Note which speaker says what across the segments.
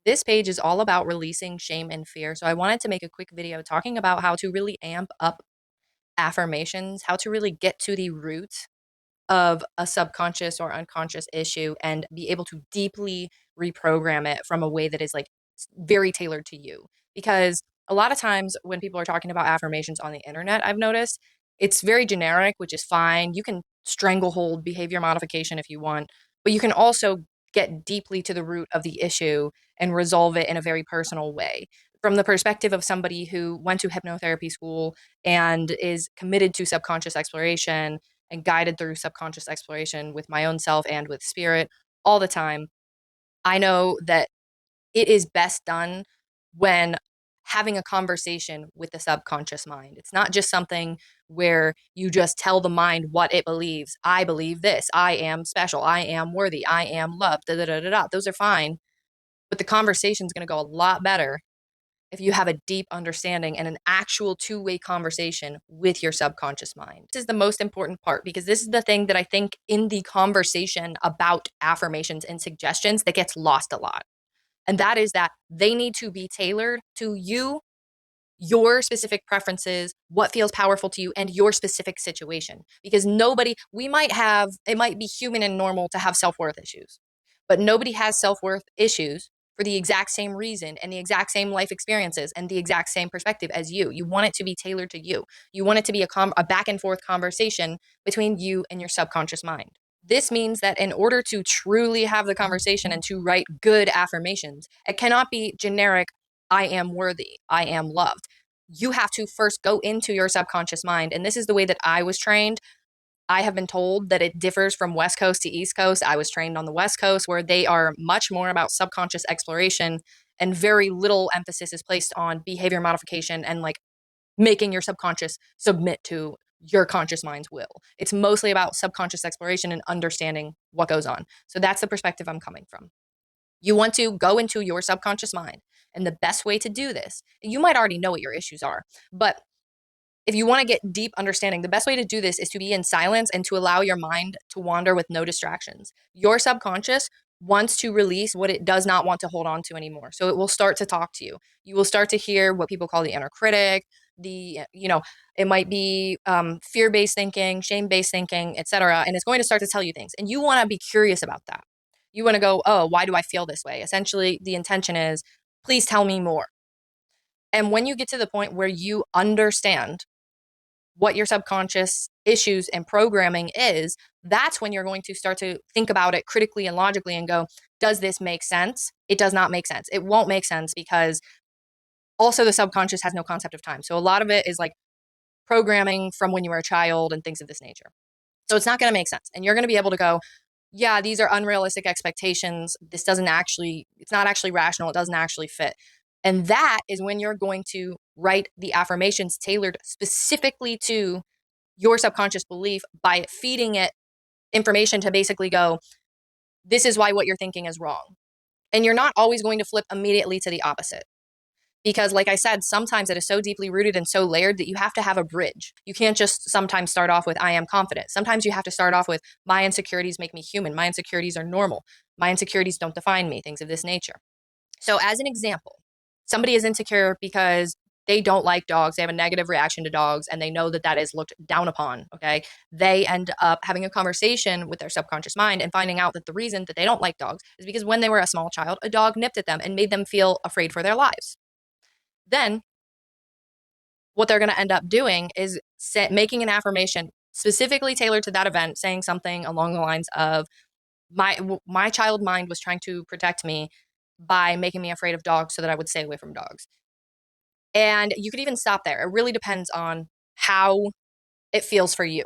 Speaker 1: This page is all about releasing shame and fear. So I wanted to make a quick video talking about how to really amp up affirmations, how to really get to the root of a subconscious or unconscious issue and be able to deeply reprogram it from a way that is like very tailored to you. Because a lot of times when people are talking about affirmations on the internet, I've noticed it's very generic, which is fine. You can stranglehold behavior modification if you want, but you can also get deeply to the root of the issue and resolve it in a very personal way. From the perspective of somebody who went to hypnotherapy school and is committed to subconscious exploration and guided through subconscious exploration with my own self and with spirit all the time, I know that it is best done when having a conversation with the subconscious mind. It's not just something where you just tell the mind what it believes. I believe this. I am special. I am worthy. I am loved. Da, da, da, da, da. Those are fine. But the conversation is going to go a lot better if you have a deep understanding and an actual two-way conversation with your subconscious mind. This is the most important part because this is the thing that I think in the conversation about affirmations and suggestions that gets lost a lot. And that is that they need to be tailored to you, your specific preferences, what feels powerful to you, and your specific situation. Because it might be human and normal to have self-worth issues, but nobody has self-worth issues for the exact same reason and the exact same life experiences and the exact same perspective as you. You want it to be tailored to you. You want it to be a back and forth conversation between you and your subconscious mind. This means that in order to truly have the conversation and to write good affirmations, it cannot be generic, I am worthy, I am loved. You have to first go into your subconscious mind. And this is the way that I was trained. I have been told that it differs from West Coast to East Coast. I was trained on the West Coast where they are much more about subconscious exploration and very little emphasis is placed on behavior modification and like making your subconscious submit to your conscious mind's will. It's mostly about subconscious exploration and understanding what goes on. So that's the perspective I'm coming from. You want to go into your subconscious mind. And the best way to do this, you might already know what your issues are, but if you want to get deep understanding, the best way to do this is to be in silence and to allow your mind to wander with no distractions. Your subconscious wants to release what it does not want to hold on to anymore. So it will start to talk to you. You will start to hear what people call the inner critic, it might be fear-based thinking, shame-based thinking, etc. And it's going to start to tell you things. And you want to be curious about that. You want to go, oh, why do I feel this way? Essentially, the intention is, please tell me more. And when you get to the point where you understand what your subconscious issues and programming is, that's when you're going to start to think about it critically and logically and go, does this make sense? It does not make sense. It won't make sense because also the subconscious has no concept of time. So a lot of it is like programming from when you were a child and things of this nature. So it's not going to make sense. And you're going to be able to go, yeah, these are unrealistic expectations. It's not actually rational. It doesn't actually fit. And that is when you're going to write the affirmations tailored specifically to your subconscious belief by feeding it information to basically go, this is why what you're thinking is wrong. And you're not always going to flip immediately to the opposite. Because like I said, sometimes it is so deeply rooted and so layered that you have to have a bridge. You can't just sometimes start off with, I am confident. Sometimes you have to start off with, my insecurities make me human. My insecurities are normal. My insecurities don't define me, things of this nature. So as an example, somebody is insecure because they don't like dogs. They have a negative reaction to dogs and they know that that is looked down upon. Okay. They end up having a conversation with their subconscious mind and finding out that the reason that they don't like dogs is because when they were a small child, a dog nipped at them and made them feel afraid for their lives. Then what they're going to end up doing is making an affirmation specifically tailored to that event, saying something along the lines of, my child mind was trying to protect me by making me afraid of dogs so that I would stay away from dogs. And you could even stop there. It really depends on how it feels for you.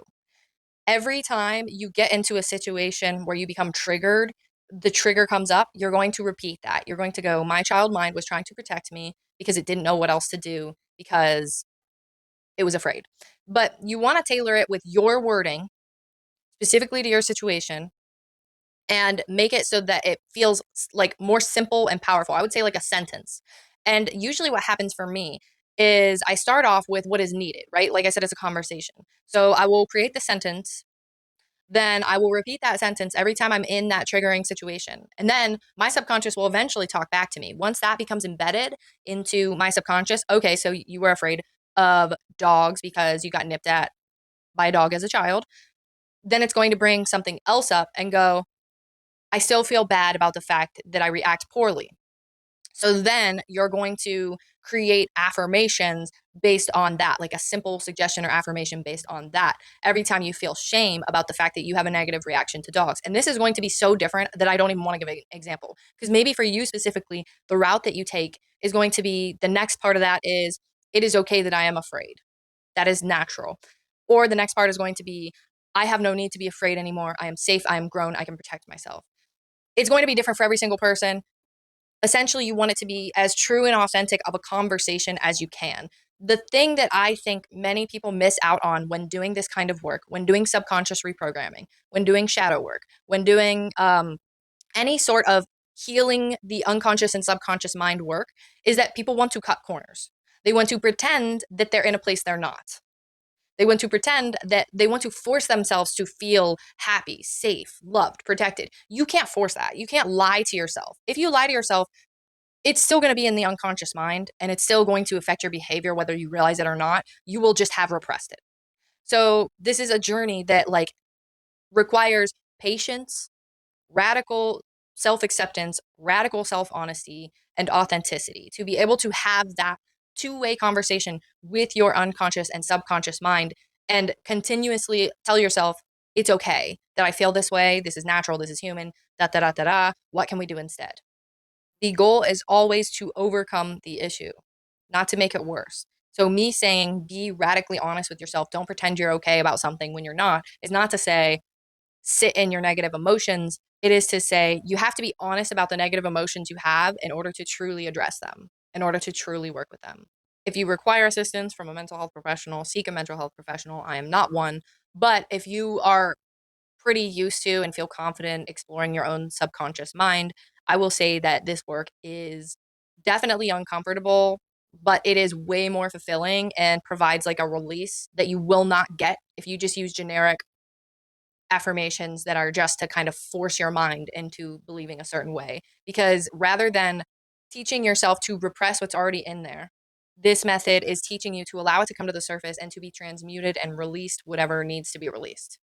Speaker 1: Every time you get into a situation where you become triggered, the trigger comes up, you're going to repeat that. You're going to go, my child mind was trying to protect me because it didn't know what else to do because it was afraid. But you want to tailor it with your wording specifically to your situation and make it so that it feels like more simple and powerful. I would say like a sentence. And usually what happens for me is I start off with what is needed, right? Like I said, it's a conversation. So I will create the sentence. then I will repeat that sentence every time I'm in that triggering situation. And then my subconscious will eventually talk back to me. Once that becomes embedded into my subconscious, okay, so you were afraid of dogs because you got nipped at by a dog as a child, then it's going to bring something else up and go, I still feel bad about the fact that I react poorly. So then you're going to create affirmations based on that, like a simple suggestion or affirmation based on that. Every time you feel shame about the fact that you have a negative reaction to dogs. And this is going to be so different that I don't even want to give an example. Because maybe for you specifically, the route that you take is going to be the next part of that is it is okay that I am afraid. That is natural. Or the next part is going to be I have no need to be afraid anymore. I am safe. I am grown. I can protect myself. It's going to be different for every single person. Essentially, you want it to be as true and authentic of a conversation as you can. The thing that I think many people miss out on when doing this kind of work, when doing subconscious reprogramming, when doing shadow work, when doing any sort of healing the unconscious and subconscious mind work, is that people want to cut corners. They want to pretend that they're in a place they're not. They want to pretend that they want to force themselves to feel happy, safe, loved, protected. You can't force that. You can't lie to yourself. If you lie to yourself, it's still going to be in the unconscious mind and it's still going to affect your behavior, whether you realize it or not. You will just have repressed it. So, this is a journey that requires patience, radical self acceptance, radical self honesty, and authenticity to be able to have that two-way conversation with your unconscious and subconscious mind and continuously tell yourself, it's okay that I feel this way. This is natural. This is human. Da da da da da. What can we do instead? The goal is always to overcome the issue, not to make it worse. So, me saying be radically honest with yourself, don't pretend you're okay about something when you're not, is not to say sit in your negative emotions. It is to say you have to be honest about the negative emotions you have in order to truly address them, in order to truly work with them. If you require assistance from a mental health professional, seek a mental health professional. I am not one. But if you are pretty used to and feel confident exploring your own subconscious mind, I will say that this work is definitely uncomfortable, but it is way more fulfilling and provides like a release that you will not get if you just use generic affirmations that are just to kind of force your mind into believing a certain way. Because rather than teaching yourself to repress what's already in there, this method is teaching you to allow it to come to the surface and to be transmuted and released whatever needs to be released.